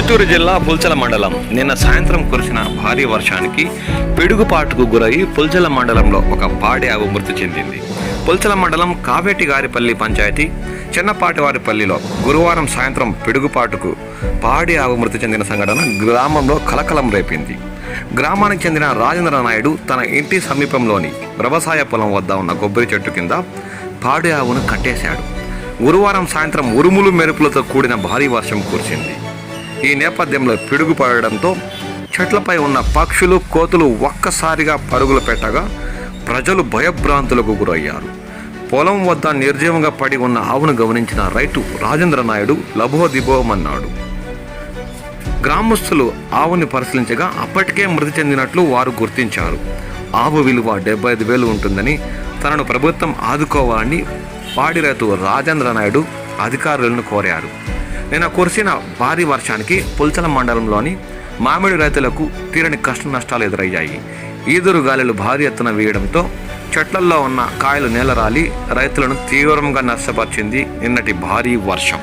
చిత్తూరు జిల్లా పుల్చల మండలం నిన్న సాయంత్రం కురిసిన భారీ వర్షానికి పిడుగుపాటుకు గురై పుల్చల మండలంలో ఒక పాడి ఆవు మృతి చెందింది. పుల్చల మండలం కావేటిగారిపల్లి పంచాయతీ చిన్నపాటివారిపల్లిలో గురువారం సాయంత్రం పిడుగుపాటుకు పాడి ఆవు మృతి చెందిన సంఘటన గ్రామంలో కలకలం రేపింది. గ్రామానికి చెందిన రాజేంద్ర నాయుడు తన ఇంటి సమీపంలోని వ్యవసాయ పొలం వద్ద ఉన్న కొబ్బరి చెట్టు కింద పాడి ఆవును కట్టేశాడు. గురువారం సాయంత్రం ఉరుములు మెరుపులతో కూడిన భారీ వర్షం కురిసింది. ఈ నేపథ్యంలో పిడుగు పడడంతో చెట్లపై ఉన్న పక్షులు, కోతులు ఒక్కసారిగా పరుగులు పెట్టగా ప్రజలు భయభ్రాంతులకు గురయ్యారు. పొలం వద్ద నిర్జీవంగా పడి ఉన్న ఆవును గమనించిన రైతు రాజేంద్ర నాయుడు లబోదిబోమన్నాడు. గ్రామస్తులు ఆవుని పరిశీలించగా అప్పటికే మృతి చెందినట్లు వారు గుర్తించారు. ఆవు విలువ 75,000 ఉంటుందని, తనను ప్రభుత్వం ఆదుకోవాలని పాడి రైతు రాజేంద్ర నాయుడు అధికారులను కోరారు. నిన్న కురిసిన భారీ వర్షానికి పుల్చల మండలంలోని మామిడి రైతులకు తీరని కష్ట నష్టాలు ఎదురయ్యాయి. ఈదురు గాలులు భారీ ఎత్తున వేయడంతో చెట్లల్లో ఉన్న కాయలు నేలరాలి రైతులను తీవ్రంగా నష్టపరిచింది నిన్నటి భారీ వర్షం.